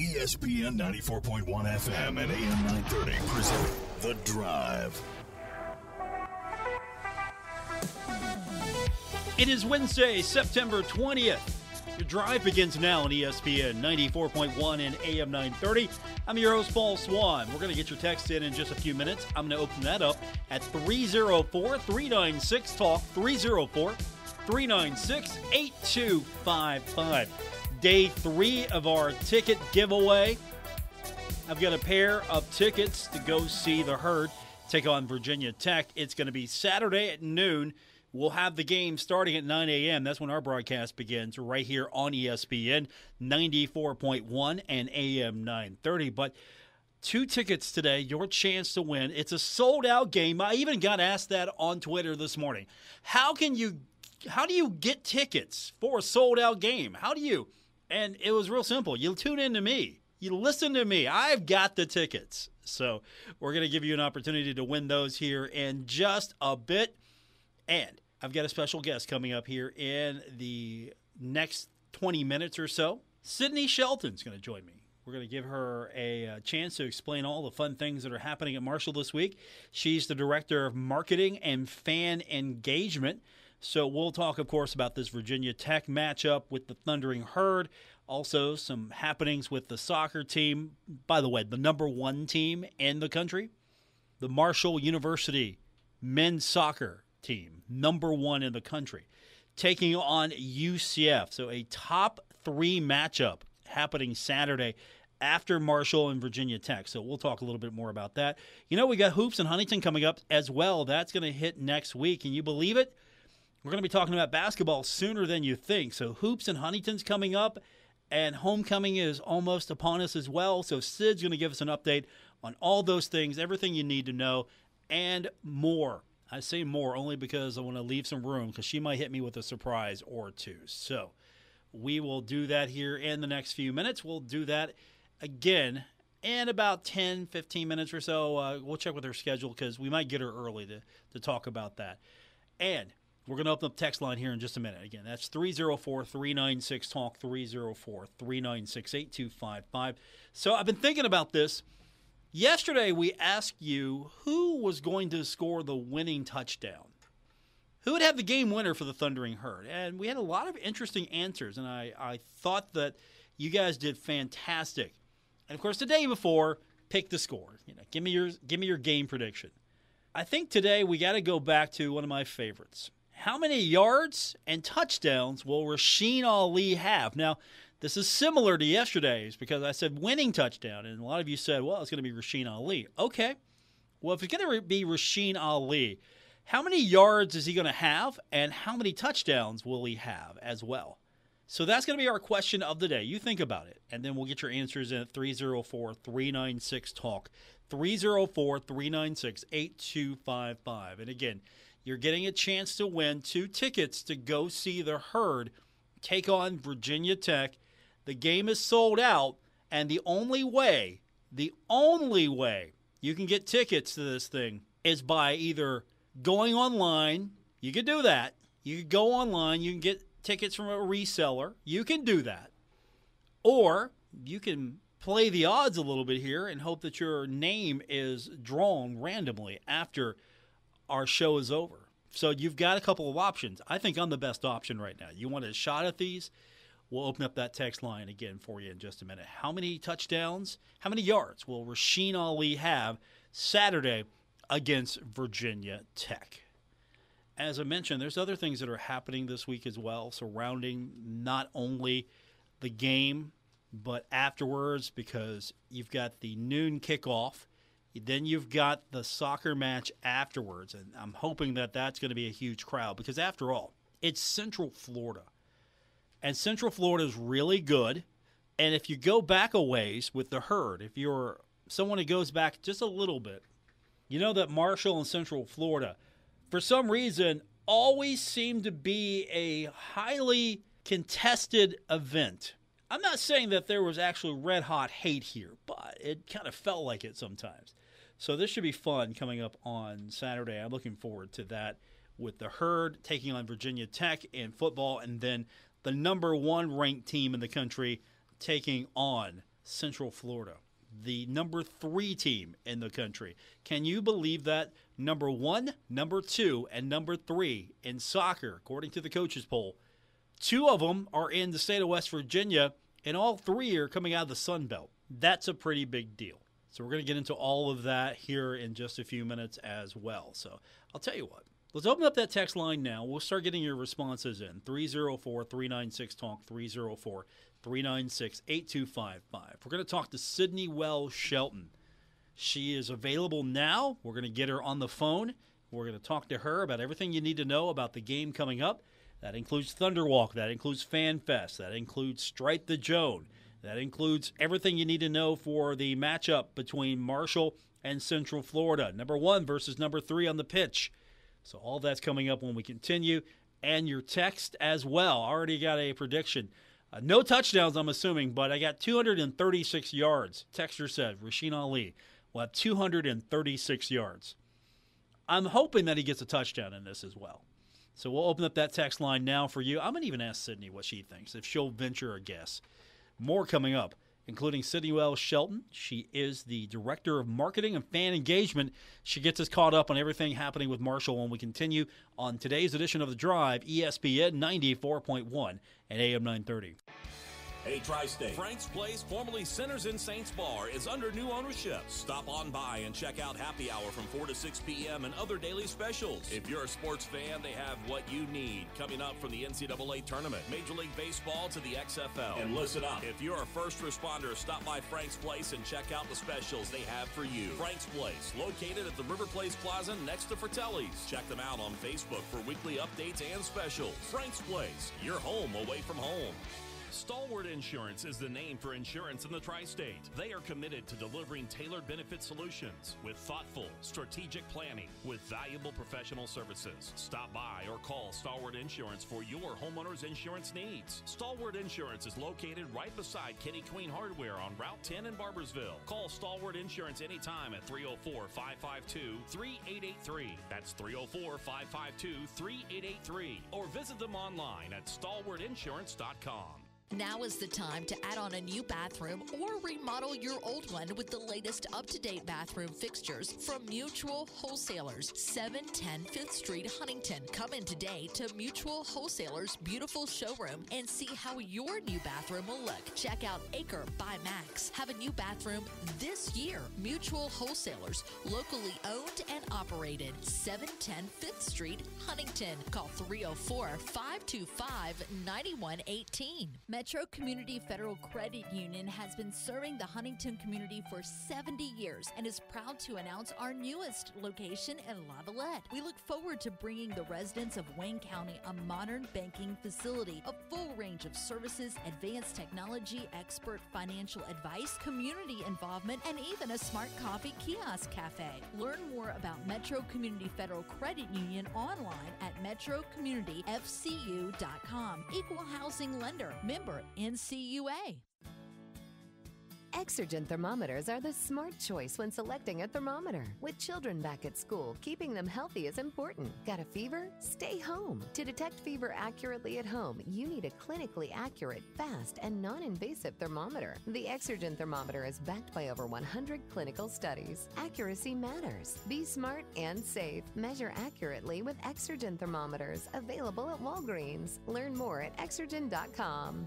ESPN 94.1 FM and AM 930 present The Drive. It is Wednesday, September 20th. Your drive begins now on ESPN 94.1 and AM 930. I'm your host, Paul Swann. We're going to get your text in just a few minutes. I'm going to open that up at 304-396-TALK, 304-396-8255. Day 3 of our ticket giveaway. I've got a pair of tickets to go see the Herd take on Virginia Tech. It's going to be Saturday at noon. We'll have the game starting at 9 a.m. That's when our broadcast begins right here on ESPN 94.1 and AM 930. But 2 tickets today, your chance to win. It's a sold-out game. I even got asked that on Twitter this morning. How do you get tickets for a sold-out game? How do you? And it was real simple. You tune in to me. You listen to me. I've got the tickets. So we're going to give you an opportunity to win those here in just a bit. And I've got a special guest coming up here in the next 20 minutes or so. Sydney Shelton's going to join me. We're going to give her a chance to explain all the fun things that are happening at Marshall this week. She's the Director of Marketing and Fan Engagement. So we'll talk, of course, about this Virginia Tech matchup with the Thundering Herd. Also, some happenings with the soccer team. By the way, the number 1 team in the country, the Marshall University men's soccer team, number 1 in the country, taking on UCF. So a top 3 matchup happening Saturday after Marshall and Virginia Tech. So we'll talk a little bit more about that. You know, we got Hoops and Huntington coming up as well. That's going to hit next week. Can you believe it? We're going to be talking about basketball sooner than you think. So Hoops and Huntington's coming up, and homecoming is almost upon us as well. So Sid's going to give us an update on all those things, everything you need to know, and more. I say more only because I want to leave some room because she might hit me with a surprise or two. So we will do that here in the next few minutes. We'll do that again in about 10, 15 minutes or so. We'll check with her schedule because we might get her early to talk about that. And we're going to open up the text line here in just a minute. Again, that's 304-396-TALK, 304-396-8255. So I've been thinking about this. Yesterday we asked you who was going to score the winning touchdown. Who would have the game winner for the Thundering Herd? And we had a lot of interesting answers, and I thought that you guys did fantastic. And, of course, the day before, pick the score. Give me your game prediction. I think today we got to go back to one of my favorites. How many yards and touchdowns will Rasheen Ali have? Now, this is similar to yesterday's because I said winning touchdown, and a lot of you said, well, it's going to be Rasheen Ali. Okay. Well, if it's going to be Rasheen Ali, how many yards is he going to have, and how many touchdowns will he have as well? So that's going to be our question of the day. You think about it, and then we'll get your answers in at 304-396-TALK, 304-396-8255. And again, you're getting a chance to win 2 tickets to go see the Herd take on Virginia Tech. The game is sold out, and the only way you can get tickets to this thing is by either going online. You could do that. You could go online. You can get tickets from a reseller. You can do that. Or you can play the odds a little bit here and hope that your name is drawn randomly after our show is over. So you've got a couple of options. I think I'm the best option right now. You want a shot at these? We'll open up that text line again for you in just a minute. How many touchdowns, how many yards will Rasheen Ali have Saturday against Virginia Tech? As I mentioned, there's other things that are happening this week as well surrounding not only the game but afterwards, because you've got the noon kickoff. Then you've got the soccer match afterwards, and I'm hoping that that's going to be a huge crowd because, after all, it's Central Florida. And Central Florida is really good. And if you go back a ways with the Herd, if you're someone who goes back just a little bit, you know that Marshall and Central Florida, for some reason, always seem to be a highly contested event. I'm not saying that there was actually red-hot hate here, but it kind of felt like it sometimes. So this should be fun coming up on Saturday. I'm looking forward to that with the Herd taking on Virginia Tech in football, and then the number 1 ranked team in the country taking on Central Florida, the number 3 team in the country. Can you believe that? Number 1, number 2, and number 3 in soccer, according to the coaches poll. 2 of them are in the state of West Virginia, and all 3 are coming out of the Sun Belt. That's a pretty big deal. So we're going to get into all of that here in just a few minutes as well. So I'll tell you what. Let's open up that text line now. We'll start getting your responses in. 304-396-TALK, 304-396-8255. We're going to talk to Sydney Wells Shelton. She is available now. We're going to get her on the phone. We're going to talk to her about everything you need to know about the game coming up. That includes Thunderwalk. That includes Fan Fest. That includes Stripe the Joan. That includes everything you need to know for the matchup between Marshall and Central Florida. Number 1 versus number 3 on the pitch. So all that's coming up when we continue. And your text as well. I already got a prediction. No touchdowns, I'm assuming, but I got 236 yards. Texter said Rasheen Ali will have 236 yards. I'm hoping that he gets a touchdown in this as well. So we'll open up that text line now for you. I'm going to even ask Sydney what she thinks, if she'll venture a guess. More coming up, including Sydney Wells Shelton. She is the Director of Marketing and Fan Engagement. She gets us caught up on everything happening with Marshall when we continue on today's edition of The Drive, ESPN 94.1 and AM 930. Hey, Tri-State. Frank's Place, formerly Sinners in Saints Bar, is under new ownership. Stop on by and check out Happy Hour from 4 to 6 p.m. and other daily specials. If you're a sports fan, they have what you need coming up from the NCAA tournament, Major League Baseball to the XFL. And listen up. If you're a first responder, stop by Frank's Place and check out the specials they have for you. Frank's Place, located at the River Place Plaza next to Fratelli's. Check them out on Facebook for weekly updates and specials. Frank's Place, your home away from home. Stalwart Insurance is the name for insurance in the Tri-State. They are committed to delivering tailored benefit solutions with thoughtful, strategic planning with valuable professional services. Stop by or call Stalwart Insurance for your homeowner's insurance needs. Stalwart Insurance is located right beside Kenny Queen Hardware on Route 10 in Barbersville. Call Stalwart Insurance anytime at 304-552-3883. That's 304-552-3883. Or visit them online at stalwartinsurance.com. Now is the time to add on a new bathroom or remodel your old one with the latest up-to-date bathroom fixtures from Mutual Wholesalers, 710 5th Street, Huntington. Come in today to Mutual Wholesalers' beautiful showroom and see how your new bathroom will look. Check out Acre by Max. Have a new bathroom this year. Mutual Wholesalers, locally owned and operated, 710 5th Street, Huntington. Call 304-525-9118. Metro Community Federal Credit Union has been serving the Huntington community for 70 years and is proud to announce our newest location in Lavallette. We look forward to bringing the residents of Wayne County a modern banking facility, a full range of services, advanced technology, expert financial advice, community involvement, and even a smart coffee kiosk cafe. Learn more about Metro Community Federal Credit Union online at metrocommunityfcu.com. Equal housing lender. Member NCUA. Exergen thermometers are the smart choice when selecting a thermometer. With children back at school, keeping them healthy is important. Got a fever? Stay home. To detect fever accurately at home, you need a clinically accurate, fast, and non-invasive thermometer. The Exergen thermometer is backed by over 100 clinical studies. Accuracy matters. Be smart and safe. Measure accurately with Exergen thermometers. Available at Walgreens. Learn more at Exergen.com.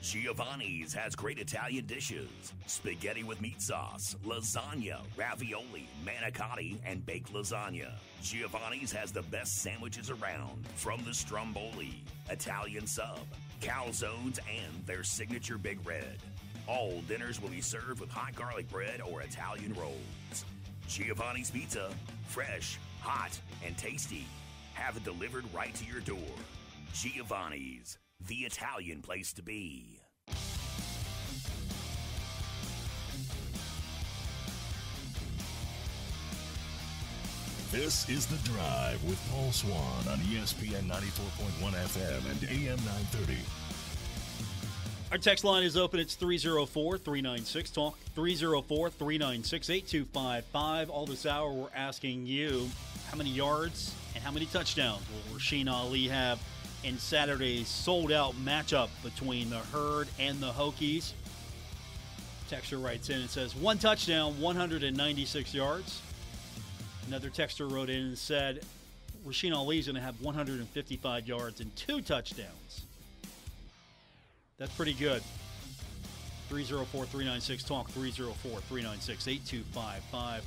Giovanni's has great Italian dishes. Spaghetti with meat sauce, lasagna, ravioli, manicotti, and baked lasagna. Giovanni's has the best sandwiches around, from the stromboli, Italian sub, calzones, and their signature Big Red. All dinners will be served with hot garlic bread or Italian rolls. Giovanni's Pizza, fresh, hot, and tasty. Have it delivered right to your door. Giovanni's, the Italian place to be. This is The Drive with Paul Swann on ESPN 94.1 FM and AM 930. Our text line is open. It's 304-396-TALK, 304-396-8255. All this hour, we're asking you how many yards and how many touchdowns will Rasheen Ali have in Saturday's sold-out matchup between the Herd and the Hokies. Texter writes in and says, 1 touchdown, 196 yards. Another texter wrote in and said, Rasheen Ali's going to have 155 yards and 2 touchdowns. That's pretty good. 304-396-TALK, 304-396-8255.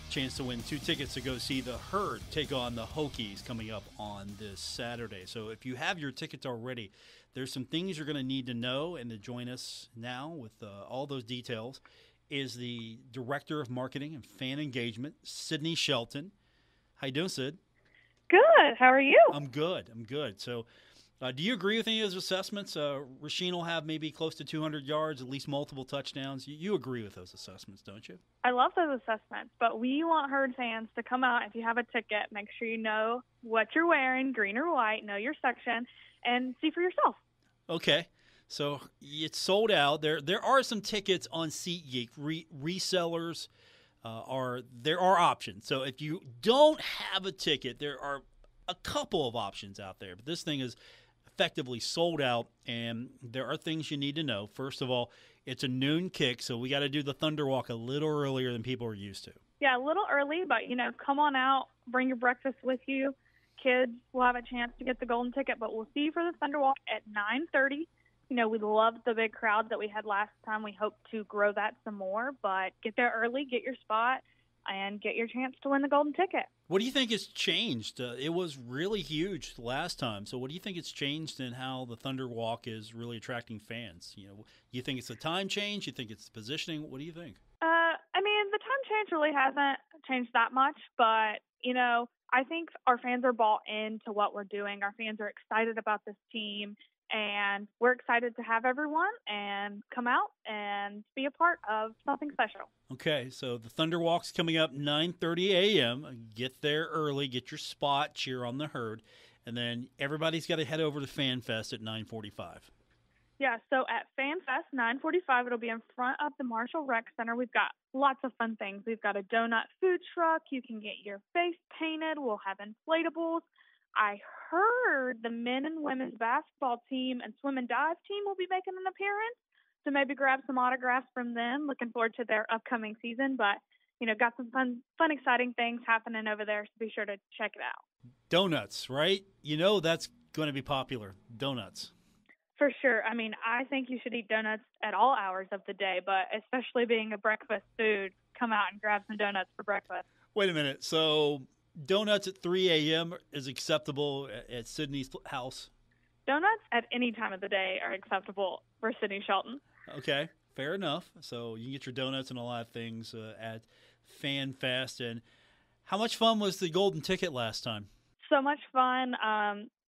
Chance to win 2 tickets to go see the Herd take on the Hokies coming up on this Saturday. So if you have your tickets already, there's some things you're going to need to know, and to join us now with all those details is the Director of Marketing and Fan Engagement, Sydney Shelton. How you doing, Sid? Good. How are you? I'm good. So do you agree with any of those assessments? Rasheen will have maybe close to 200 yards, at least multiple touchdowns. You agree with those assessments, don't you? I love those assessments, but we want Herd fans to come out. If you have a ticket, make sure you know what you're wearing, green or white, know your section, and see for yourself. Okay. So it's sold out. There are some tickets on SeatGeek. Resellers there are options. So if you don't have a ticket, there are a couple of options out there. But this thing is effectively sold out, and there are things you need to know. First of all, it's a noon kick, so we got to do the Thunder Walk a little earlier than people are used to. Yeah, a little early, but, come on out, bring your breakfast with you. Kids will have a chance to get the golden ticket, but we'll see you for the Thunder Walk at 9:30. We loved the big crowd that we had last time. We hope to grow that some more, but get there early, get your spot, and get your chance to win the golden ticket. What do you think has changed? It was really huge last time. So what do you think has changed in how the Thunder Walk is really attracting fans? You think it's a time change? You think it's positioning? What do you think? The time change really hasn't changed that much, but, I think our fans are bought into what we're doing. Our fans are excited about this team, and we're excited to have everyone and come out and be a part of something special. Okay, so the Thunder Walk's coming up 9:30 a.m. Get there early, get your spot, cheer on the Herd, and then everybody's got to head over to FanFest at 9:45. Yeah, so at FanFest 9:45, it'll be in front of the Marshall Rec Center. We've got lots of fun things. We've got a donut food truck. You can get your face painted. We'll have inflatables. I heard the men and women's basketball team and swim and dive team will be making an appearance, so maybe grab some autographs from them. Looking forward to their upcoming season, but got some fun, exciting things happening over there, so be sure to check it out. Donuts, right? That's going to be popular. Donuts. For sure. I think you should eat donuts at all hours of the day, but especially being a breakfast food, come out and grab some donuts for breakfast. Wait a minute. So donuts at 3 a.m. is acceptable at Sydney's house? Donuts at any time of the day are acceptable for Sydney Shelton. Okay, fair enough. So you can get your donuts and a lot of things at FanFest. And how much fun was the golden ticket last time? So much fun.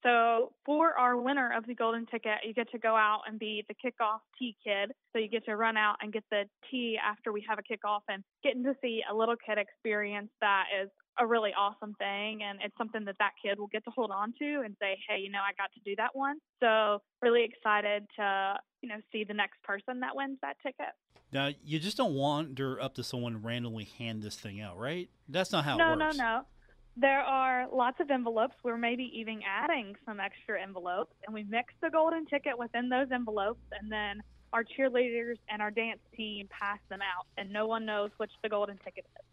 So for our winner of the golden ticket, you get to go out and be the kickoff tee kid. So you get to run out and get the tee after we have a kickoff, and getting to see a little kid experience that is a really awesome thing. And it's something that kid will get to hold on to and say, hey, I got to do that one. So really excited to, see the next person that wins that ticket. Now, you just don't wander up to someone and randomly hand this thing out, right? That's not how it works. No. There are lots of envelopes. We're maybe even adding some extra envelopes, and we mix the golden ticket within those envelopes, and then our cheerleaders and our dance team pass them out, and no one knows which the golden ticket is.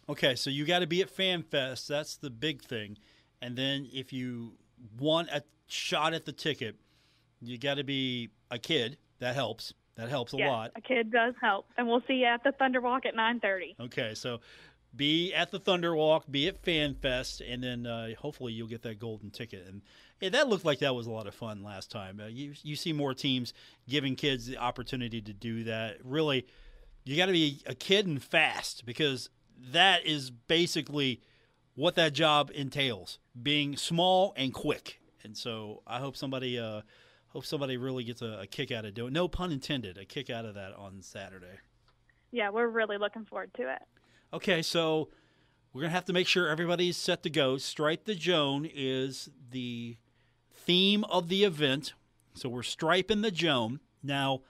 Okay, so you got to be at FanFest. That's the big thing. And then if you want a shot at the ticket, you got to be a kid. That helps. That helps a lot. A kid does help. And we'll see you at the Thunder Walk at 9:30. Okay, so be at the Thunder Walk, be at FanFest, and then hopefully you'll get that golden ticket. And that looked like that was a lot of fun last time. You see more teams giving kids the opportunity to do that. Really, you got to be a kid and fast, because that is basically what that job entails, being small and quick. And so I hope somebody really gets a kick out of doing it. No pun intended, a kick out of that on Saturday. Yeah, we're really looking forward to it. Okay, so we're going to have to make sure everybody's set to go. Stripe the Joan is the theme of the event. So we're striping the Joan. Now,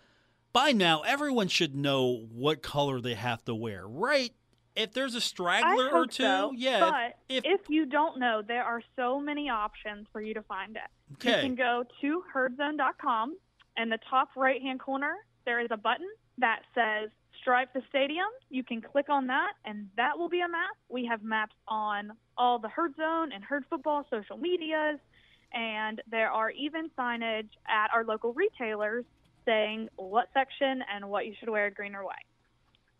by now, everyone should know what color they have to wear, right? If there's a I straggler or hope two, so, yeah. but if you don't know, there are so many options for you to find it. Okay. You can go to herdzone.com. In the top right-hand corner, there is a button that says Stripe the Stadium. You can click on that, and that will be a map. We have maps on all the Herd Zone and Herd Football social medias, and there are even signage at our local retailers saying what section and what you should wear, green or white.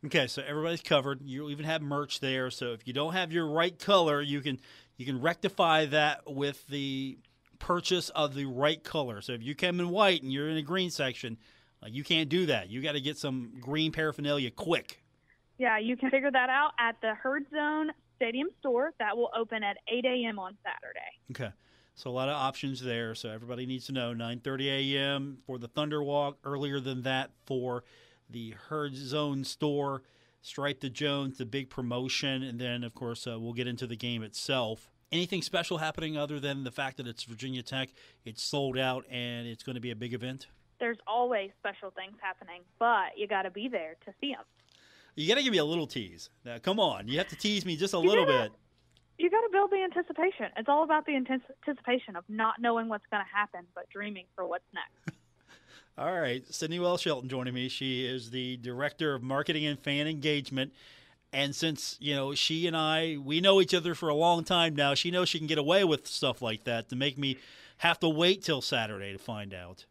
Okay, so everybody's covered. You even have merch there. So if you don't have your right color, you can rectify that with the purchase of the right color. So if you come in white and you're in a green section, you can't do that. You got to get some green paraphernalia quick. Yeah, you can figure that out at the Herd Zone Stadium store. That will open at 8 a.m. on Saturday. Okay. So a lot of options there. So everybody needs to know 9:30 a.m. for the Thunder Walk. Earlier than that for the Herd Zone store. Stripe the Jones, the big promotion. And then, of course, we'll get into the game itself. Anything special happening other than the fact that it's Virginia Tech, it's sold out, and it's going to be a big event? There's always special things happening, but you got to be there to see them. You got to give me a little tease. Now, come on. You have to tease me just a little bit. You got to build the anticipation. It's all about the anticipation of not knowing what's going to happen, but dreaming for what's next. All right. Sydney Wells Shelton joining me. She is the Director of Marketing and Fan Engagement. And since, she and we know each other for a long time now, she knows she can get away with stuff like that to make me have to wait till Saturday to find out.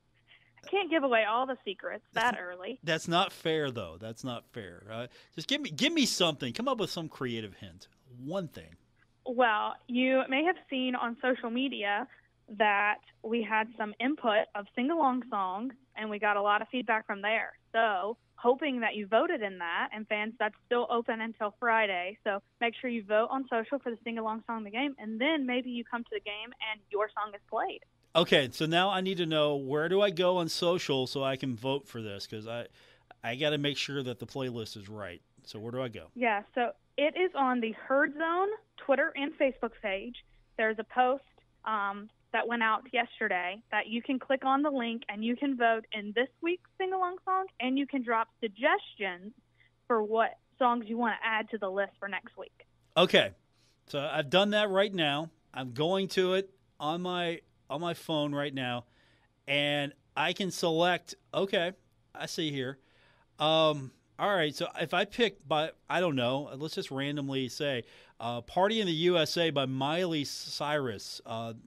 I can't give away all the secrets that early. That's not fair, though. That's not fair. Just give me something. Come up with some creative hint. One thing. Well, you may have seen on social media that we had some input of sing-along songs, and we got a lot of feedback from there. So hoping that you voted in that, and fans, that's still open until Friday. So make sure you vote on social for the sing-along song of the game, and then maybe you come to the game and your song is played. Okay, so now I need to know, where do I go on social so I can vote for this? Because I got to make sure that the playlist is right. So where do I go? Yeah, so it is on the Herd Zone Twitter and Facebook page. There's a post that went out yesterday that you can click on the link and you can vote in this week's sing-along song, and you can drop suggestions for what songs you want to add to the list for next week. Okay, so I've done that right now. I'm going to it on my phone right now, and I can select. Okay, I see here. All right, so if I pick I don't know, let's just randomly say "Party in the USA" by Miley Cyrus,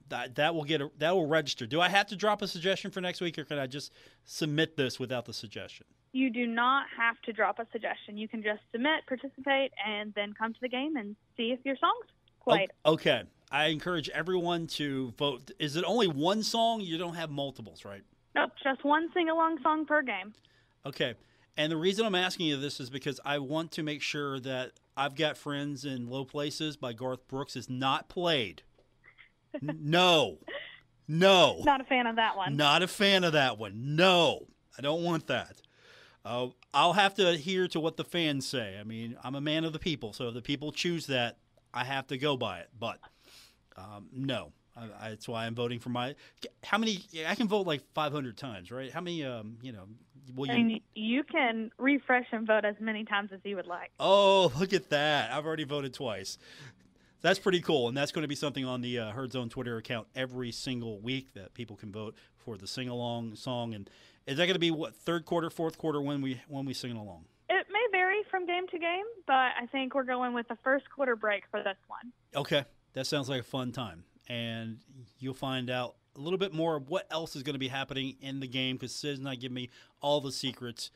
that will register. Do I have to drop a suggestion for next week, or can I just submit this without the suggestion? You do not have to drop a suggestion. You can just submit, participate, and then come to the game and see if your song's played. Okay. I encourage everyone to vote. Is it only one song? You don't have multiples, right? Nope, just one sing-along song per game. Okay. And the reason I'm asking you this is because I want to make sure that "I've Got Friends in Low Places" by Garth Brooks is not played. No. Not a fan of that one. Not a fan of that one. No. I don't want that. I'll have to adhere to what the fans say. I mean, I'm a man of the people, so if the people choose that, I have to go by it. But no. That's why I'm voting for how many? I can vote like 500 times, right? How many, you can refresh and vote as many times as you would like. Oh, look at that. I've already voted twice. That's pretty cool, and that's going to be something on the Herd Zone Twitter account every single week that people can vote for the sing-along song. And is that going to be, third quarter, fourth quarter when we sing along? It may vary from game to game, but I think we're going with the first quarter break for this one. Okay. That sounds like a fun time. And you'll find out a little bit more of what else is going to be happening in the game, because Sid's not giving me all the secrets,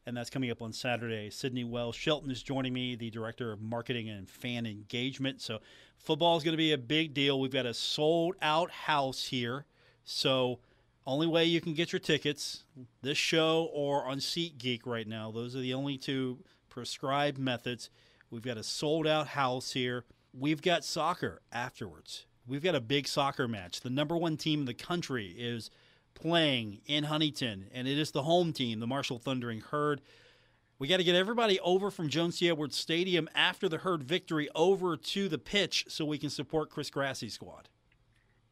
and that's coming up on Saturday. Sydney Wells Shelton is joining me, the Director of Marketing and Fan Engagement. So football is going to be a big deal. We've got a sold-out house here, so only way you can get your tickets, this show or on SeatGeek right now. Those are the only two prescribed methods. We've got a sold-out house here. We've got soccer afterwards. We've got a big soccer match. The number one team in the country is playing in Huntington, and it is the home team, the Marshall Thundering Herd. We got to get everybody over from Jones C. Edwards Stadium after the Herd victory over to the pitch so we can support Chris Grassie's squad.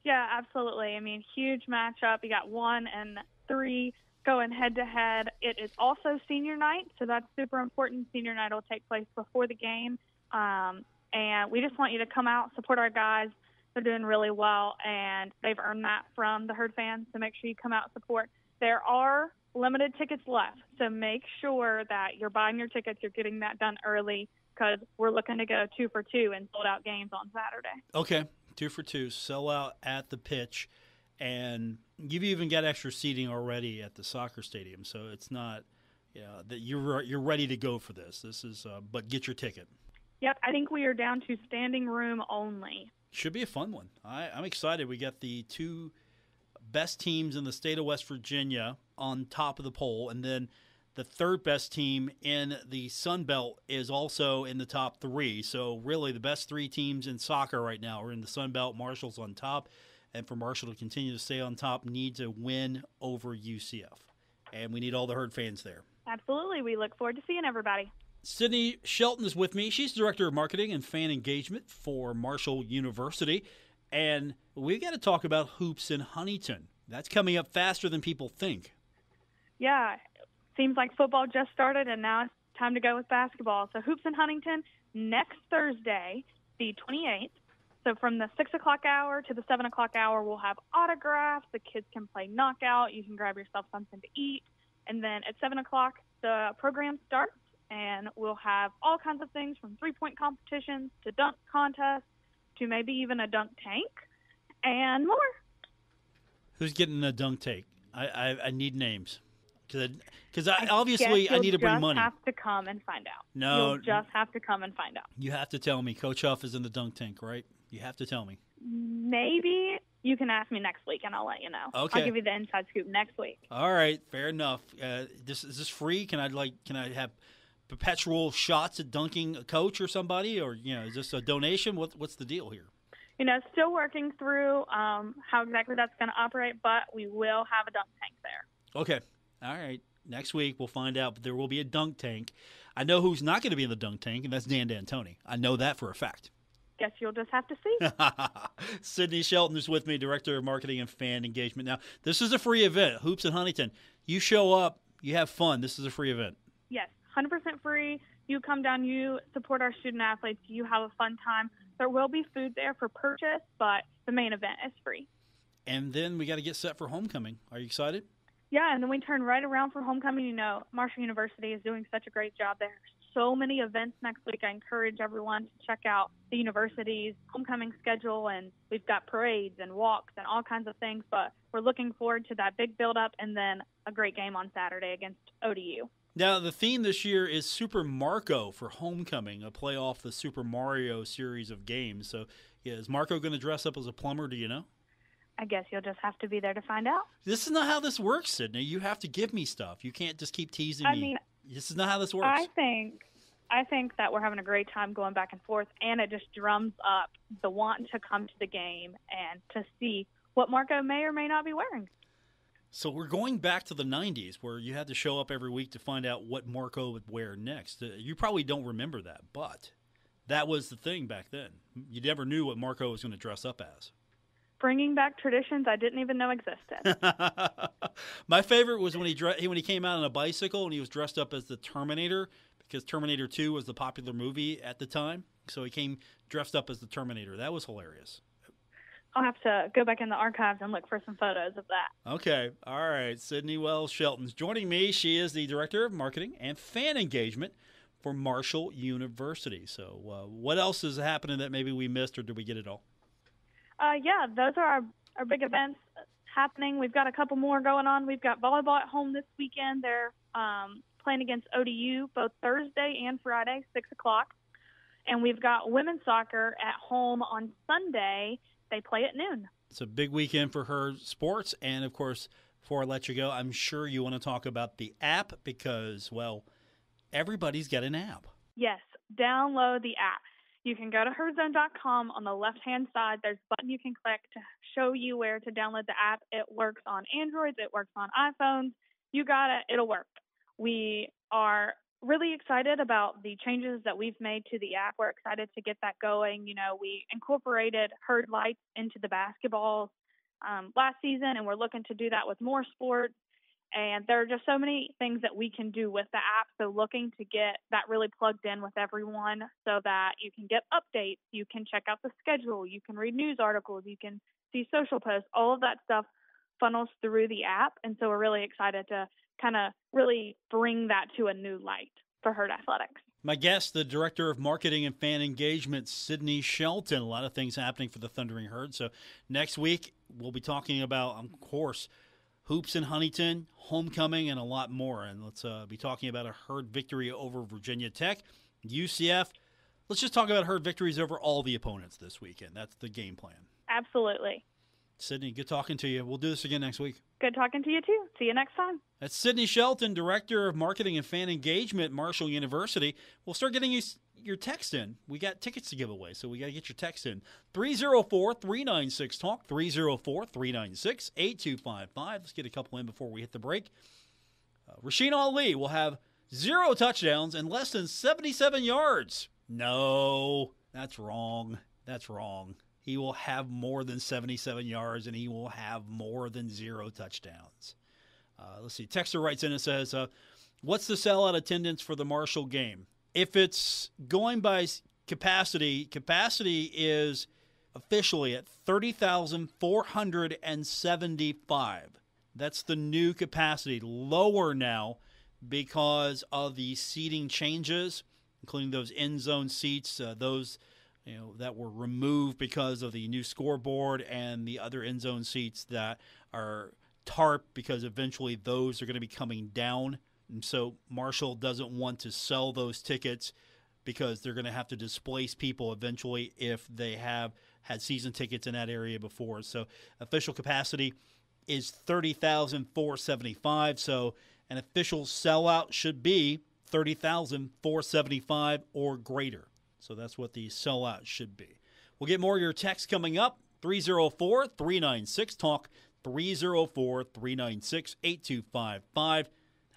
Yeah, absolutely. I mean, huge matchup. You got 1 and 3 going head-to-head. It is also senior night, so that's super important. Senior night will take place before the game. And we just want you to come out, support our guys. They're doing really well, and they've earned that from the Herd fans, so make sure you come out and support. There are limited tickets left, so make sure that you're buying your tickets, you're getting that done early, because we're looking to go 2 for 2 and sold out games on Saturday. Okay, 2 for 2, sell out at the pitch, and you've even got extra seating already at the soccer stadium, so it's not that you're ready to go for this. This is but get your ticket. Yep, I think we are down to standing room only. Should be a fun one. I'm excited. We got the 2 best teams in the state of West Virginia on top of the poll, and then the 3rd best team in the Sun Belt is also in the top 3. So really the best 3 teams in soccer right now are in the Sun Belt. Marshall's on top, and for Marshall to continue to stay on top, need to win over UCF. And we need all the Herd fans there. Absolutely. We look forward to seeing everybody. Sydney Shelton is with me. She's Director of Marketing and Fan Engagement for Marshall University. And we've got to talk about hoops in Huntington. That's coming up faster than people think. Yeah, seems like football just started, and now it's time to go with basketball. So hoops in Huntington next Thursday, the 28th. So from the 6 o'clock hour to the 7 o'clock hour, we'll have autographs. The kids can play knockout. You can grab yourself something to eat. And then at 7 o'clock, the program starts. And we'll have all kinds of things from 3-point competitions to dunk contests to maybe even a dunk tank and more. Who's getting a dunk tank? I need names. Because obviously I need to bring money. You'll just have to come and find out. No. You'll just have to come and find out. You have to tell me. Coach Huff is in the dunk tank, right? You have to tell me. Maybe you can ask me next week, and I'll let you know. Okay. I'll give you the inside scoop next week. All right. Fair enough. Is this free? Can I have perpetual shots at dunking a coach or somebody, or is this a donation? What's the deal here? Still working through how exactly that's going to operate, but we will have a dunk tank there. Okay, all right. Next week we'll find out, but there will be a dunk tank. I know who's not going to be in the dunk tank, and that's Dan D'Antoni. I know that for a fact. Guess you'll just have to see. Sydney Shelton is with me, Director of Marketing and Fan Engagement. Now, this is a free event, Hoops in Huntington. You show up, you have fun. This is a free event. Yes. 100% free. You come down, you support our student athletes, you have a fun time. There will be food there for purchase, but the main event is free. And then we got to get set for homecoming. Are you excited? Yeah, and then we turn right around for homecoming. Marshall University is doing such a great job there. So many events next week. I encourage everyone to check out the university's homecoming schedule, and we've got parades and walks and all kinds of things, but we're looking forward to that big build-up and then a great game on Saturday against ODU. Now, the theme this year is Super Marco for homecoming, a play off the Super Mario series of games. So, is Marco going to dress up as a plumber? Do you know? I guess you'll just have to be there to find out. This is not how this works, Sydney. You have to give me stuff. You can't just keep teasing me. This is not how this works. I think that we're having a great time going back and forth, and it just drums up the want to come to the game and to see what Marco may or may not be wearing. So we're going back to the 90s where you had to show up every week to find out what Marco would wear next. You probably don't remember that, but that was the thing back then. You never knew what Marco was going to dress up as. Bringing back traditions I didn't even know existed. My favorite was when he came out on a bicycle and he was dressed up as the Terminator, because Terminator 2 was the popular movie at the time. So he came dressed up as the Terminator. That was hilarious. I'll have to go back in the archives and look for some photos of that. Okay. All right. Sydney Wells Shelton's joining me. She is the Director of Marketing and Fan Engagement for Marshall University. So what else is happening that maybe we missed, or did we get it all? Yeah, those are our big events happening. We've got a couple more going on. We've got volleyball at home this weekend. They're playing against ODU both Thursday and Friday, 6 o'clock. And we've got women's soccer at home on Sunday. They play at noon. It's a big weekend for her sports. And, of course, before I let you go, I'm sure you want to talk about the app because, well, everybody's got an app. Yes, download the app. You can go to herdzone.com. On the left-hand side, there's a button you can click to show you where to download the app. It works on Androids. It works on iPhones. You got it. It'll work. We are really excited about the changes that we've made to the app. We're excited to get that going. We incorporated Herd Lights into the basketball last season, and we're looking to do that with more sports. And there are just so many things that we can do with the app. So looking to get that really plugged in with everyone so that you can get updates, you can check out the schedule, you can read news articles, you can see social posts, all of that stuff funnels through the app. And so we're really excited to kind of really bring that to a new light for Herd Athletics. My guest, the Director of Marketing and Fan Engagement, Sydney Shelton. A lot of things happening for the Thundering Herd. So next week, we'll be talking about, of course, hoops in Huntington, homecoming, and a lot more. And let's be talking about a Herd victory over Virginia Tech, UCF. Let's just talk about Herd victories over all the opponents this weekend. That's the game plan. Absolutely. Sydney, good talking to you. We'll do this again next week. Good talking to you, too. See you next time. That's Sydney Shelton, Director of Marketing and Fan Engagement at Marshall University. We'll start getting you your text in. We got tickets to give away, so we got to get your text in. 304-396-TALK, 304-396-8255. Let's get a couple in before we hit the break. Rasheen Ali will have 0 touchdowns and less than 77 yards. No, that's wrong. That's wrong. He will have more than 77 yards, and he will have more than 0 touchdowns. Let's see. Texter writes in and says, what's the sellout attendance for the Marshall game? If it's going by capacity is officially at 30,475. That's the new capacity. Lower now because of the seating changes, including those end zone seats, those that were removed because of the new scoreboard, and the other end zone seats that are tarp because eventually those are going to be coming down. And so Marshall doesn't want to sell those tickets because they're going to have to displace people eventually if they have had season tickets in that area before. So official capacity is 30,475. So an official sellout should be 30,475 or greater. So that's what the sellout should be. We'll get more of your texts coming up. 304-396-TALK, 304-396-8255.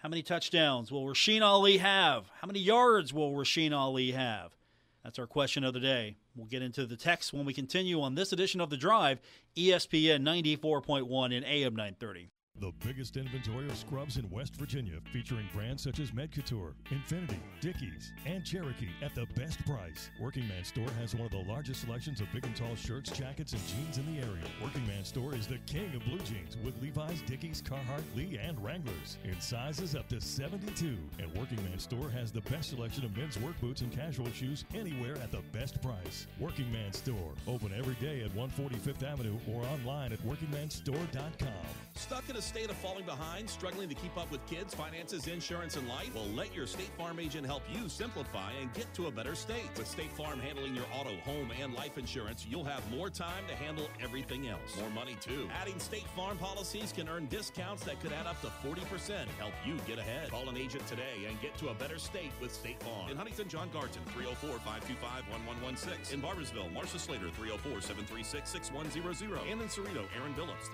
How many touchdowns will Rasheen Ali have? How many yards will Rasheen Ali have? That's our question of the day. We'll get into the text when we continue on this edition of The Drive, ESPN 94.1 and AM 930. The biggest inventory of scrubs in West Virginia, featuring brands such as MedCouture, Infinity, Dickies, and Cherokee at the best price. Working Man Store has one of the largest selections of big and tall shirts, jackets, and jeans in the area. Working Man Store is the king of blue jeans with Levi's, Dickies, Carhartt, Lee, and Wranglers in sizes up to 72. And Working Man Store has the best selection of men's work boots and casual shoes anywhere at the best price. Working Man Store, open every day at 140 Fifth Avenue or online at workingmanstore.com. Stuck in a state of falling behind, struggling to keep up with kids, finances, insurance, and life? Well, let your State Farm agent help you simplify and get to a better state. With State Farm handling your auto, home, and life insurance, you'll have more time to handle everything else. More money, too. Adding State Farm policies can earn discounts that could add up to 40%. Help you get ahead. Call an agent today and get to a better state with State Farm. In Huntington, John Garton, 304-525-1116. In Barbersville, Marcia Slater, 304-736-6100. And in Cerrito, Aaron Billups,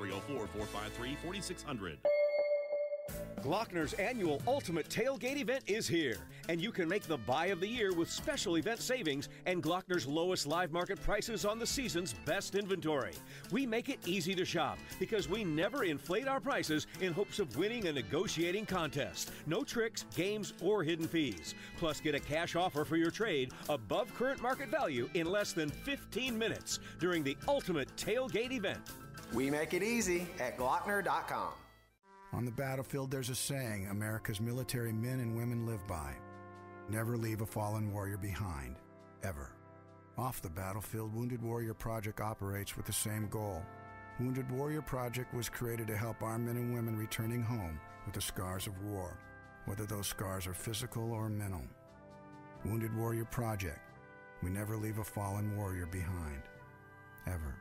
304-453-4600. Glockner's annual Ultimate Tailgate event is here, and you can make the buy of the year with special event savings and Glockner's lowest live market prices on the season's best inventory. We make it easy to shop because we never inflate our prices in hopes of winning a negotiating contest. No tricks, games, or hidden fees. Plus, get a cash offer for your trade above current market value in less than 15 minutes during the Ultimate Tailgate event. We make it easy at Glockner.com. On the battlefield, there's a saying America's military men and women live by. Never leave a fallen warrior behind, ever. Off the battlefield, Wounded Warrior Project operates with the same goal. Wounded Warrior Project was created to help our men and women returning home with the scars of war, whether those scars are physical or mental. Wounded Warrior Project. We never leave a fallen warrior behind, ever.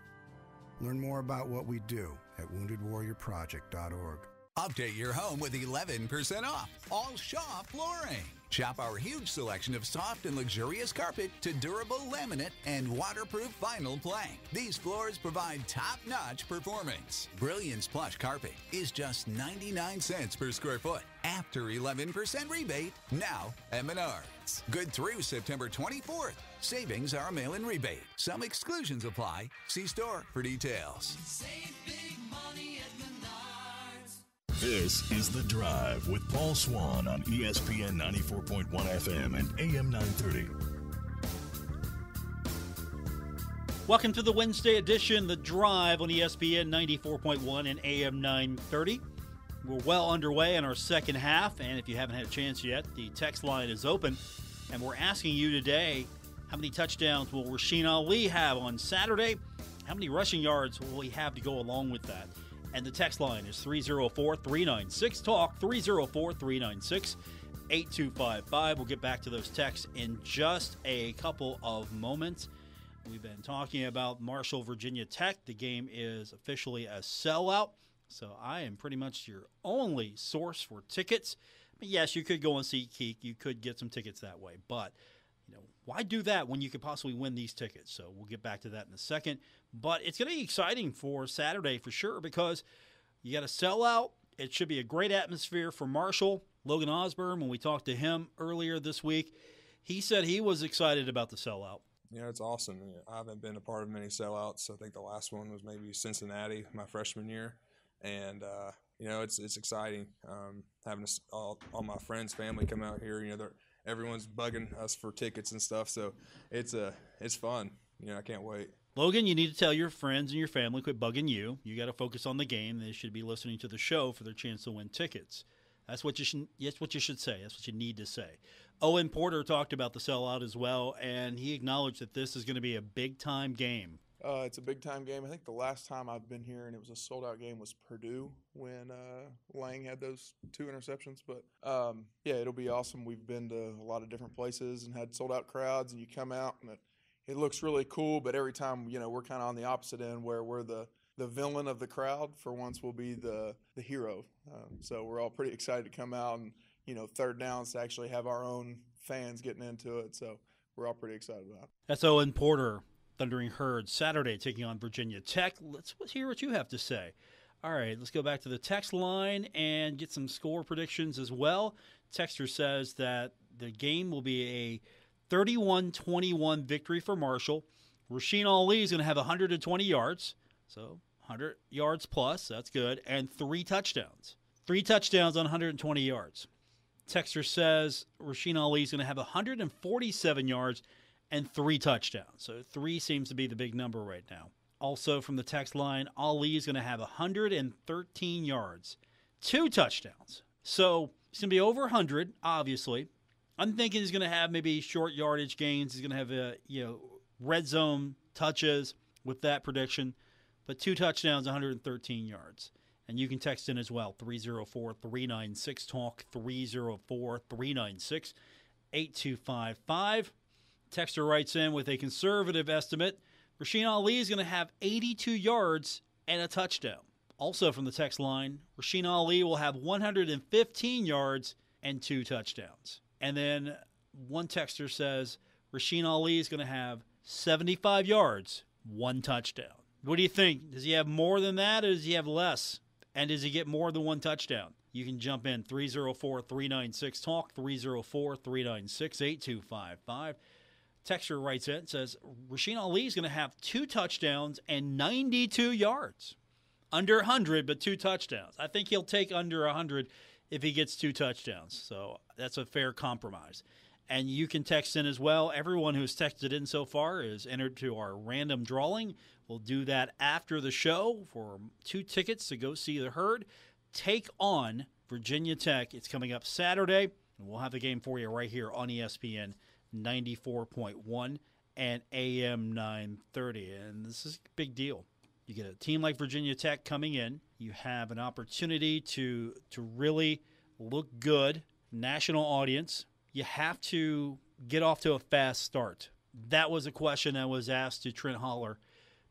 Learn more about what we do at woundedwarriorproject.org. Update your home with 11% off all Shaw flooring. Shop our huge selection of soft and luxurious carpet to durable laminate and waterproof vinyl plank. These floors provide top-notch performance. Brilliance Plush Carpet is just 99 cents per square foot after 11% rebate now at Menards. Good through September 24th. Savings are a mail-in rebate. Some exclusions apply. See store for details. Save big money at Menards. This is The Drive with Paul Swann on ESPN 94.1 FM and AM 930. Welcome to the Wednesday edition, The Drive on ESPN 94.1 and AM 930. We're well underway in our second half, and if you haven't had a chance yet, the text line is open, and we're asking you today, how many touchdowns will Rasheen Ali have on Saturday? How many rushing yards will he have to go along with that? And the text line is 304-396-TALK, 304-396-8255. We'll get back to those texts in just a couple of moments. We've been talking about Marshall, Virginia Tech. The game is officially a sellout, so I am pretty much your only source for tickets. But yes, you could go on SeatGeek. You could get some tickets that way, but why do that when you could possibly win these tickets? So we'll get back to that in a second. But it's going to be exciting for Saturday for sure because you got a sellout. It should be a great atmosphere for Marshall. Logan Osborne, when we talked to him earlier this week, he said he was excited about the sellout. Yeah, it's awesome. I haven't been a part of many sellouts. I think the last one was maybe Cincinnati my freshman year. And, it's exciting having all my friends, family come out here. Everyone's bugging us for tickets and stuff, so it's fun. I can't wait. Logan, you need to tell your friends and your family quit bugging you. You got to focus on the game. They should be listening to the show for their chance to win tickets. That's what you should say. That's what you need to say. Owen Porter talked about the sellout as well, and he acknowledged that this is going to be a big-time game. It's a big-time game. I think the last time I've been here and it was a sold-out game was Purdue when Lang had those 2 interceptions. But, it'll be awesome. We've been to a lot of different places and had sold-out crowds, and you come out and it looks really cool. But every time, we're kind of on the opposite end where we're the villain of the crowd. For once, we'll be the hero. So we're all pretty excited to come out and, third downs to actually have our own fans getting into it. So we're all pretty excited about it. That's Owen Porter. Thundering Herd Saturday taking on Virginia Tech. Let's hear what you have to say. All right, let's go back to the text line and get some score predictions as well. Texter says that the game will be a 31-21 victory for Marshall. Rasheen Ali is going to have 120 yards, so 100 yards plus, that's good, and 3 touchdowns. 3 touchdowns on 120 yards. Texter says Rasheen Ali is going to have 147 yards and 3 touchdowns. So 3 seems to be the big number right now. Also from the text line, Ali is going to have 113 yards, 2 touchdowns. So he's going to be over 100, obviously. I'm thinking he's going to have maybe short yardage gains. He's going to have red zone touches with that prediction. But 2 touchdowns, 113 yards. And you can text in as well, 304-396-TALK, 304-396-8255. Texter writes in with a conservative estimate, Rasheen Ali is going to have 82 yards and a touchdown. Also from the text line, Rasheen Ali will have 115 yards and 2 touchdowns. And then one texter says Rasheen Ali is going to have 75 yards, 1 touchdown. What do you think? Does he have more than that or does he have less? And does he get more than 1 touchdown? You can jump in, 304-396-TALK, 304-396-8255. Texter writes in, says, Rasheen Ali is going to have 2 touchdowns and 92 yards. Under 100, but 2 touchdowns. I think he'll take under 100 if he gets 2 touchdowns. So that's a fair compromise. And you can text in as well. Everyone who's texted in so far is entered to our random drawing. We'll do that after the show for 2 tickets to go see the Herd. Take on Virginia Tech. It's coming up Saturday. And we'll have the game for you right here on ESPN 94.1 and AM 930. And this is a big deal. You get a team like Virginia Tech coming in. You have an opportunity to really look good, national audience. You have to get off to a fast start. That was a question that was asked to Trent Holler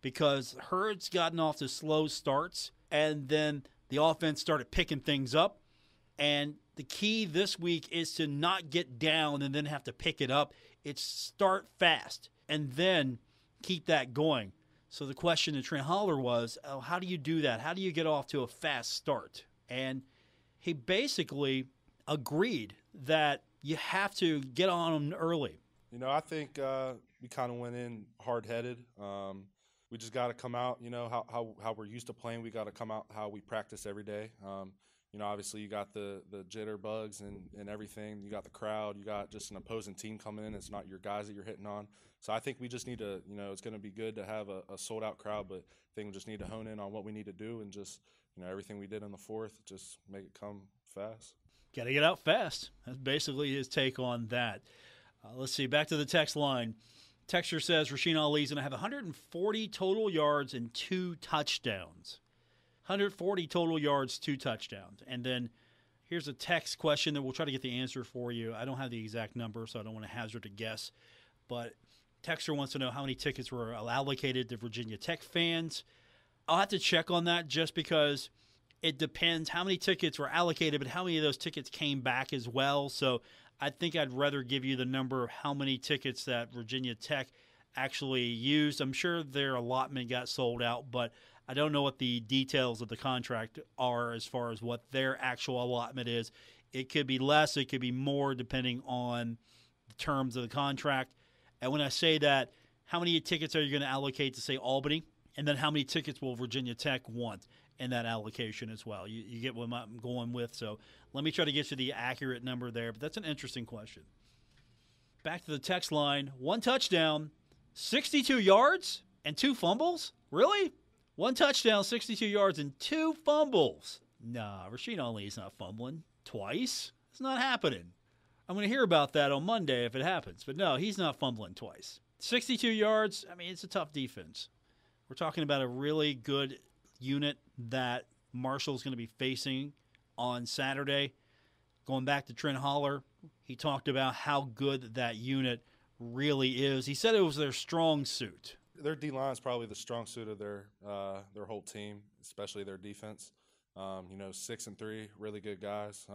because Herd's gotten off to slow starts, and then the offense started picking things up. And the key this week is to not get down and then have to pick it up. It's start fast and then keep that going. So the question to Trent Holler was, how do you do that? How do you get off to a fast start? And he basically agreed that you have to get on them early. I think we kind of went in hard-headed. We just got to come out, how we're used to playing. We got to come out how we practice every day. obviously you got the jitterbugs and everything. You got the crowd. You got just an opposing team coming in. It's not your guys that you're hitting on. So I think we just need to, it's going to be good to have a sold-out crowd, but I think we just need to hone in on what we need to do and just, everything we did in the fourth, just make it come fast. Got to get out fast. That's basically his take on that. Let's see. Back to the text line. Texture says Rasheen Ali's going to have 140 total yards and 2 touchdowns. 140 total yards, 2 touchdowns. And then here's a text question that we'll try to get the answer for you. I don't have the exact number, so I don't want to hazard a guess. But Texture wants to know how many tickets were allocated to Virginia Tech fans. I'll have to check on that just because it depends how many tickets were allocated, but how many of those tickets came back as well. So I think I'd rather give you the number of how many tickets that Virginia Tech actually used. I'm sure their allotment got sold out, but I don't know what the details of the contract are as far as what their actual allotment is. It could be less, it could be more, depending on the terms of the contract. And when I say that, how many tickets are you going to allocate to, say, Albany? And then how many tickets will Virginia Tech want in that allocation as well? You get what I'm going with. So let me try to get you the accurate number there. But that's an interesting question. Back to the text line. 1 touchdown, 62 yards, and 2 fumbles? Really? 1 touchdown, 62 yards, and 2 fumbles. Nah, Rasheen Ali's not fumbling twice. It's not happening. I'm going to hear about that on Monday if it happens. But no, he's not fumbling twice. 62 yards, it's a tough defense. We're talking about a really good unit that Marshall's going to be facing on Saturday. Going back to Trent Holler, he talked about how good that unit really is. He said it was their strong suit. Their D-line is probably the strong suit of their whole team, especially their defense. 6-3, really good guys.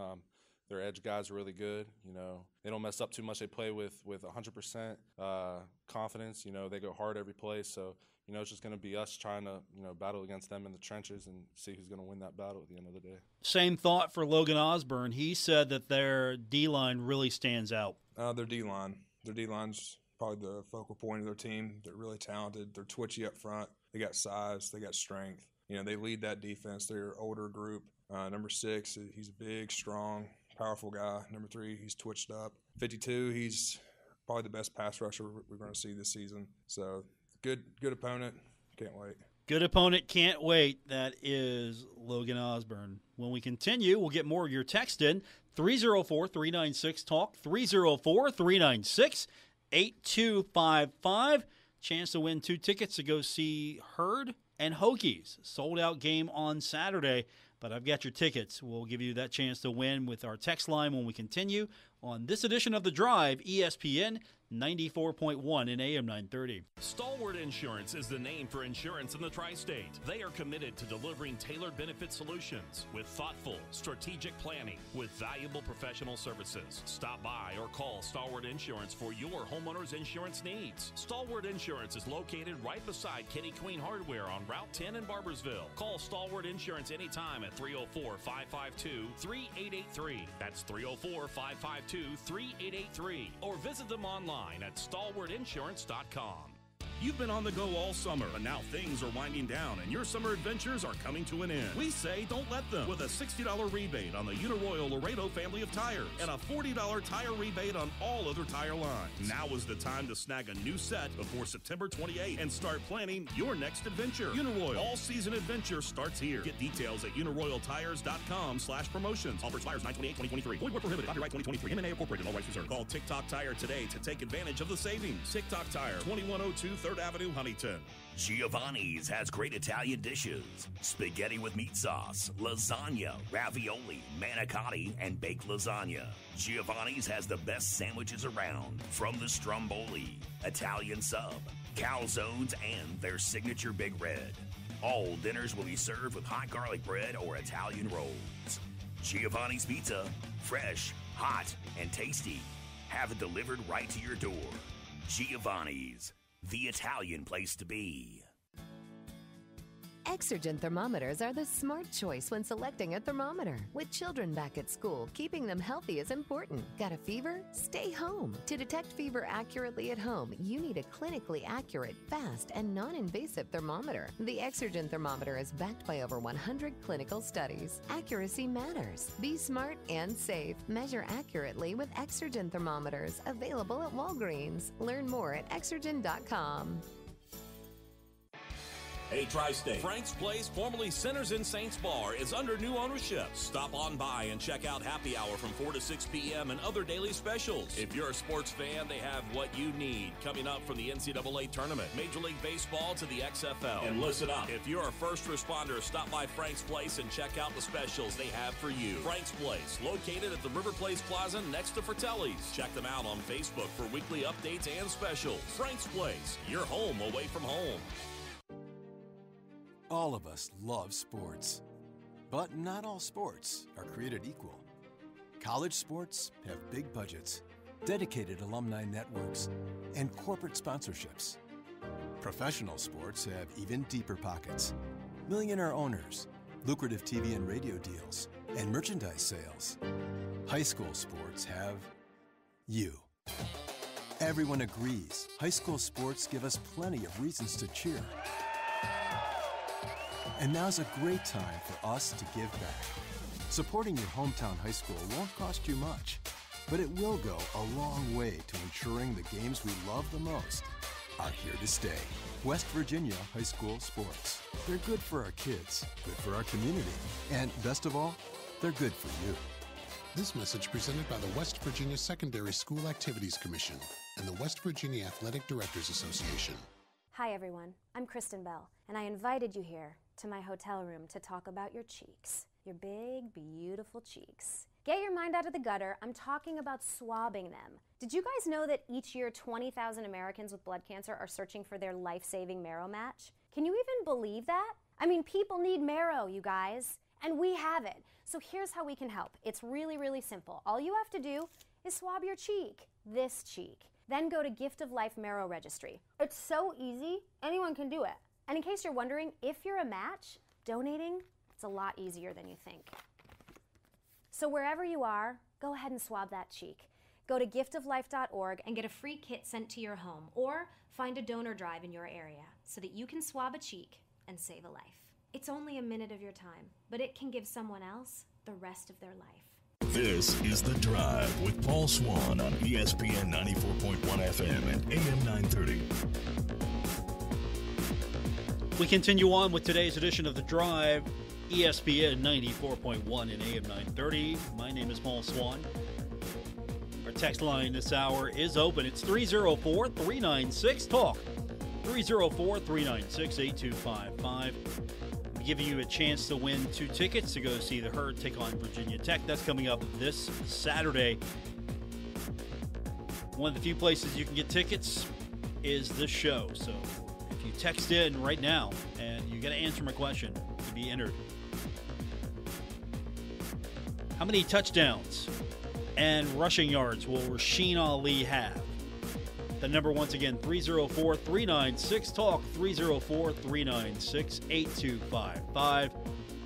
Their edge guys are really good. They don't mess up too much. They play with 100% confidence. They go hard every play. So, it's just going to be us trying to, battle against them in the trenches and see who's going to win that battle at the end of the day. Same thought for Logan Osborne. He said that their D-line really stands out. Their D-line's probably the focal point of their team. They're really talented. They're twitchy up front. They got size. They got strength. They lead that defense. They're an older group. Number 6, he's a big, strong, powerful guy. Number 3, he's twitched up. 52, he's probably the best pass rusher we're going to see this season. So good opponent. Can't wait. Good opponent. Can't wait. That is Logan Osborne. When we continue, we'll get more of your text in. 304-396-TALK. 304-396-8255. Chance to win 2 tickets to go see Herd and Hokies. Sold-out game on Saturday. But I've got your tickets. We'll give you that chance to win with our text line when we continue on this edition of The Drive, ESPN 94.1 in AM 930. Stalwart Insurance is the name for insurance in the tri-state. They are committed to delivering tailored benefit solutions with thoughtful, strategic planning with valuable professional services. Stop by or call Stalwart Insurance for your homeowner's insurance needs. Stalwart Insurance is located right beside Kenny Queen Hardware on Route 10 in Barbersville. Call Stalwart Insurance anytime at 304-552-3883. That's 304-552-3883. Or visit them online at stalwartinsurance.com. You've been on the go all summer, but now things are winding down and your summer adventures are coming to an end. We say don't let them, with a $60 rebate on the Uniroyal Laredo family of tires and a $40 tire rebate on all other tire lines. Now is the time to snag a new set before September 28th and start planning your next adventure. Uniroyal all-season adventure starts here. Get details at uniroyaltires.com/promotions. Offer expires 9/28/2023. Void where prohibited. Copyright 2023. M&A Incorporated. All rights reserved. Call TikTok Tire today to take advantage of the savings. TikTok Tire, 2102 3rd Avenue, Huntington. Giovanni's has great Italian dishes. Spaghetti with meat sauce, lasagna, ravioli, manicotti, and baked lasagna. Giovanni's has the best sandwiches around, from the stromboli, Italian sub, calzones, and their signature Big Red. All dinners will be served with hot garlic bread or Italian rolls. Giovanni's Pizza, fresh, hot, and tasty. Have it delivered right to your door. Giovanni's, the Italian place to be. Exergen thermometers are the smart choice when selecting a thermometer. With children back at school, keeping them healthy is important. Got a fever? Stay home. To detect fever accurately at home, you need a clinically accurate, fast, and non-invasive thermometer. The Exergen thermometer is backed by over 100 clinical studies. Accuracy matters. Be smart and safe. Measure accurately with Exergen thermometers. Available at Walgreens. Learn more at Exergen.com. Hey, Tri-State. Frank's Place, formerly Sinners in Saints Bar, is under new ownership. Stop on by and check out Happy Hour from 4 to 6 p.m. and other daily specials. If you're a sports fan, they have what you need coming up from the NCAA tournament, Major League Baseball to the XFL. And listen up. If you're a first responder, stop by Frank's Place and check out the specials they have for you. Frank's Place, located at the River Place Plaza next to Fratelli's. Check them out on Facebook for weekly updates and specials. Frank's Place, your home away from home. All of us love sports, but not all sports are created equal. College sports have big budgets, dedicated alumni networks, and corporate sponsorships. Professional sports have even deeper pockets, millionaire owners, lucrative TV and radio deals, and merchandise sales. High school sports have you. Everyone agrees high school sports give us plenty of reasons to cheer. And now's a great time for us to give back. Supporting your hometown high school won't cost you much, but it will go a long way to ensuring the games we love the most are here to stay. West Virginia High School Sports. They're good for our kids, good for our community, and best of all, they're good for you. This message presented by the West Virginia Secondary School Activities Commission and the West Virginia Athletic Directors Association. Hi everyone, I'm Kristen Bell, and I invited you here to my hotel room to talk about your cheeks. Your big, beautiful cheeks. Get your mind out of the gutter. I'm talking about swabbing them. Did you guys know that each year 20,000 Americans with blood cancer are searching for their life-saving marrow match? Can you even believe that? I mean, people need marrow, you guys, and we have it. So here's how we can help. It's really, really simple. All you have to do is swab your cheek, this cheek. Then go to Gift of Life Marrow Registry. It's so easy, anyone can do it. And in case you're wondering, if you're a match, donating, it's a lot easier than you think. So wherever you are, go ahead and swab that cheek. Go to giftoflife.org and get a free kit sent to your home, or find a donor drive in your area so that you can swab a cheek and save a life. It's only a minute of your time, but it can give someone else the rest of their life. This is The Drive with Paul Swann on ESPN 94.1 FM and AM 930. We continue on with today's edition of The Drive, ESPN 94.1 and AM 930. My name is Paul Swann. Our text line this hour is open. It's 304-396-TALK. 304-396-8255. We're giving you a chance to win 2 tickets to go see the Herd take on Virginia Tech. That's coming up this Saturday. One of the few places you can get tickets is this show. So if you text in right now and you got to answer my question to be entered. How many touchdowns and rushing yards will Rasheen Ali have? The number, once again, 304-396-TALK, 304-396-8255.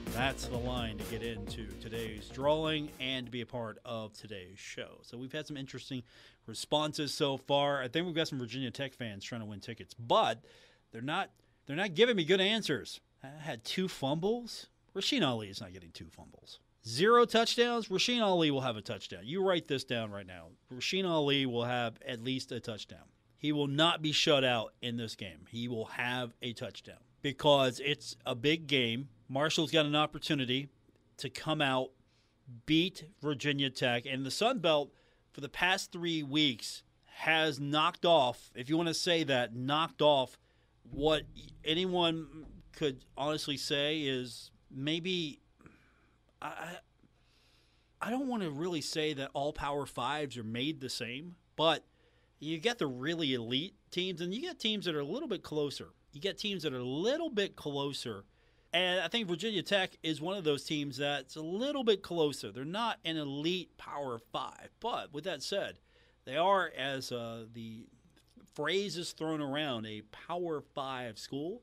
That's the line to get into today's drawing and to be a part of today's show. So we've had some interesting responses so far. I think we've got some Virginia Tech fans trying to win tickets, but they're not giving me good answers. I had 2 fumbles. Rasheen Ali is not getting 2 fumbles. 0 touchdowns. Rasheen Ali will have a touchdown. You write this down right now. Rasheen Ali will have at least a touchdown. He will not be shut out in this game. He will have a touchdown because it's a big game. Marshall's got an opportunity to come out, beat Virginia Tech, and the Sun Belt for the past 3 weeks has knocked off, if you want to say that, knocked off what anyone could honestly say is maybe – I don't want to really say that all Power Fives are made the same, but you get the really elite teams, and you get teams that are a little bit closer. You get teams that are a little bit closer, and I think Virginia Tech is one of those teams that's a little bit closer. They're not an elite Power Five, but with that said, they are, as the phrase is thrown around, a Power Five school,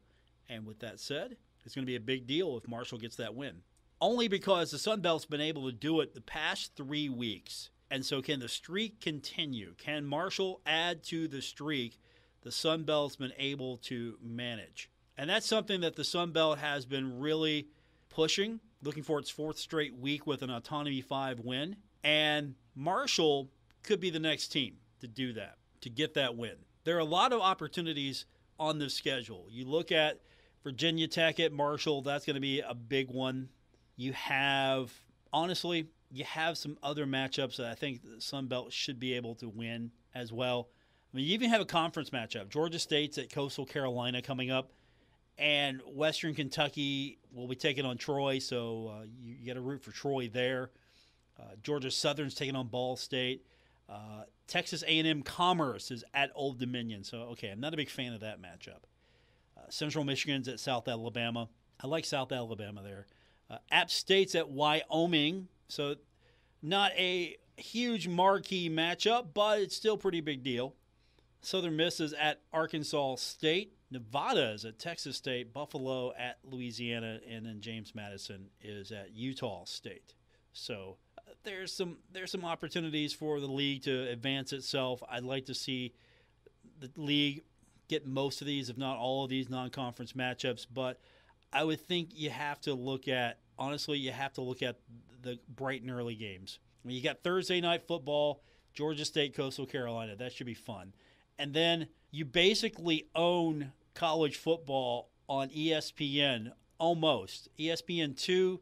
and with that said, It's going to be a big deal if Marshall gets that win. Only because the Sun Belt's been able to do it the past 3 weeks. And so can the streak continue? Can Marshall add to the streak the Sun Belt's been able to manage? And that's something that the Sun Belt has been really pushing, looking for its 4th straight week with an Autonomy 5 win. And Marshall could be the next team to do that, to get that win. There are a lot of opportunities on the schedule. You look at Virginia Tech at Marshall, that's going to be a big one. You have, honestly, you have some other matchups that I think the Sun Belt should be able to win as well. I mean, you even have a conference matchup. Georgia State's at Coastal Carolina coming up, and Western Kentucky will be taking on Troy, so you got to root for Troy there. Georgia Southern's taking on Ball State. Texas A&M Commerce is at Old Dominion, so, okay, I'm not a big fan of that matchup. Central Michigan's at South Alabama. I like South Alabama there. App State's at Wyoming, so not a huge marquee matchup, but it's still a pretty big deal. Southern Miss is at Arkansas State. Nevada is at Texas State. Buffalo at Louisiana, and then James Madison is at Utah State. So there's some opportunities for the league to advance itself. I'd like to see the league get most of these, if not all of these, non-conference matchups. But I would think you have to look at the bright and early games. I mean, you got Thursday night football, Georgia State, Coastal Carolina. That should be fun. And then you basically own college football on ESPN almost. ESPN2,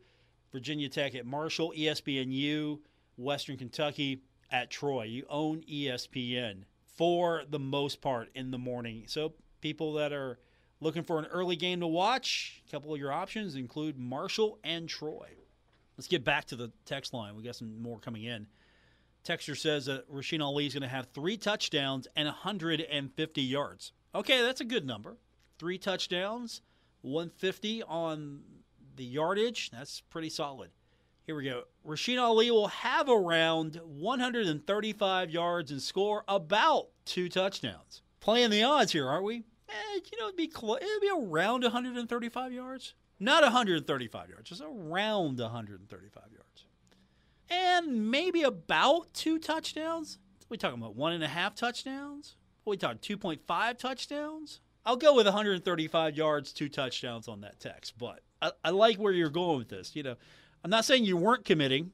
Virginia Tech at Marshall, ESPNU, Western Kentucky at Troy. You own ESPN for the most part in the morning. So people that are looking for an early game to watch, a couple of your options include Marshall and Troy. Let's get back to the text line. We got some more coming in. Texter says that Rasheen Ali is going to have 3 touchdowns and 150 yards. Okay, that's a good number. 3 touchdowns, 150 on the yardage. That's pretty solid. Here we go. Rasheen Ali will have around 135 yards and score about 2 touchdowns. Playing the odds here, aren't we? It'd be around 135 yards. Not 135 yards, just around 135 yards. And maybe about 2 touchdowns. Are we talking about 1.5 touchdowns? Are we talking 2.5 touchdowns? I'll go with 135 yards, 2 touchdowns on that text. But I like where you're going with this. I'm not saying you weren't committing.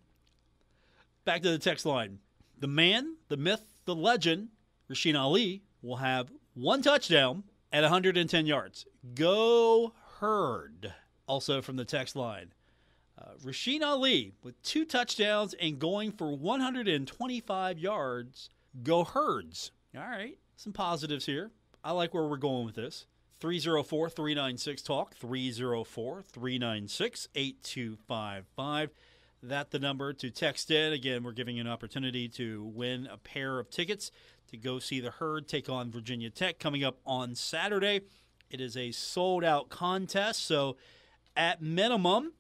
Back to the text line. The man, the myth, the legend, Rasheen Ali, will have 1 touchdown at 110 yards. Go Herd. Also from the text line. Rasheen Ali with 2 touchdowns and going for 125 yards. Go Herds. All right. Some positives here. I like where we're going with this. 304-396-TALK. 304-396-8255. That's the number to text in. Again, we're giving you an opportunity to win a pair of tickets to go see the Herd take on Virginia Tech coming up on Saturday. It is a sold-out contest, so at minimum,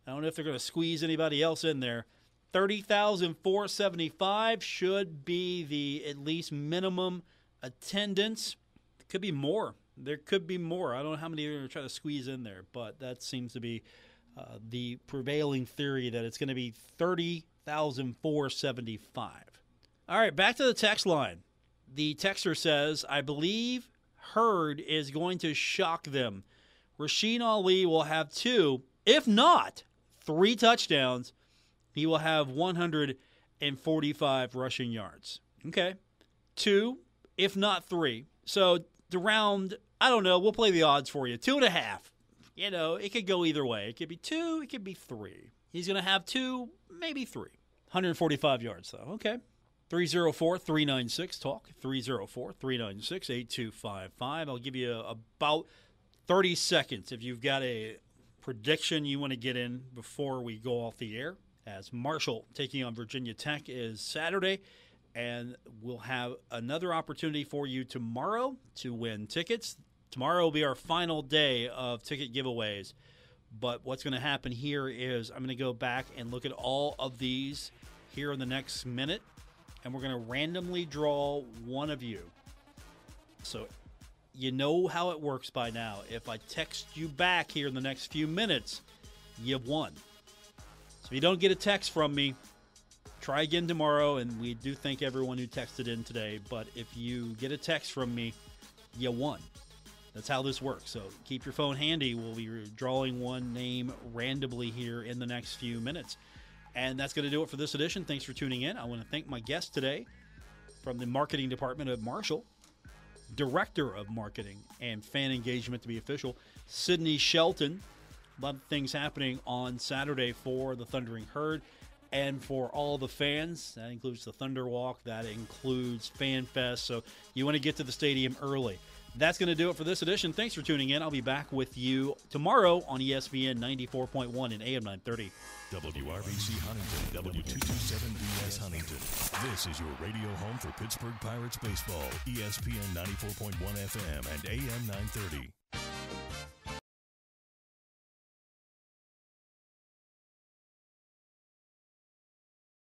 I don't know if they're going to squeeze anybody else in there, 30,475 should be the at least minimum attendance. It could be more. There could be more. I don't know how many they're going to try to squeeze in there, but that seems to be the prevailing theory, that it's going to be 30,475. All right, back to the text line. The texter says, I believe Herd is going to shock them. Rasheen Ali will have 2, if not 3 touchdowns. He will have 145 rushing yards. Okay. 2, if not 3. So the round, I don't know, we'll play the odds for you. 2.5. It could go either way. It could be 2, it could be 3. He's going to have 2, maybe 3. 145 yards, though. Okay. 304-396-TALK. 304-396-8255. I'll give you about 30 seconds if you've got a prediction you want to get in before we go off the air. As Marshall taking on Virginia Tech is Saturday, and we'll have another opportunity for you tomorrow to win tickets. Tomorrow will be our final day of ticket giveaways, but what's going to happen here is I'm going to go back and look at all of these here in the next minute, and we're going to randomly draw one of you. So you know how it works by now. If I text you back here in the next few minutes, you've won. So if you don't get a text from me, try again tomorrow, and we do thank everyone who texted in today. But if you get a text from me, you won. That's how this works. So keep your phone handy. We'll be drawing one name randomly here in the next few minutes. And that's going to do it for this edition. Thanks for tuning in. I want to thank my guest today from the marketing department of Marshall, Director of Marketing and Fan Engagement to be official, Sydney Shelton. A lot of things happening on Saturday for the Thundering Herd and for all the fans. That includes the Thunder Walk. That includes Fan Fest. So you want to get to the stadium early. That's going to do it for this edition. Thanks for tuning in. I'll be back with you tomorrow on ESPN 94.1 and AM 930. WRBC Huntington, W227BS Huntington. This is your radio home for Pittsburgh Pirates baseball. ESPN 94.1 FM and AM 930.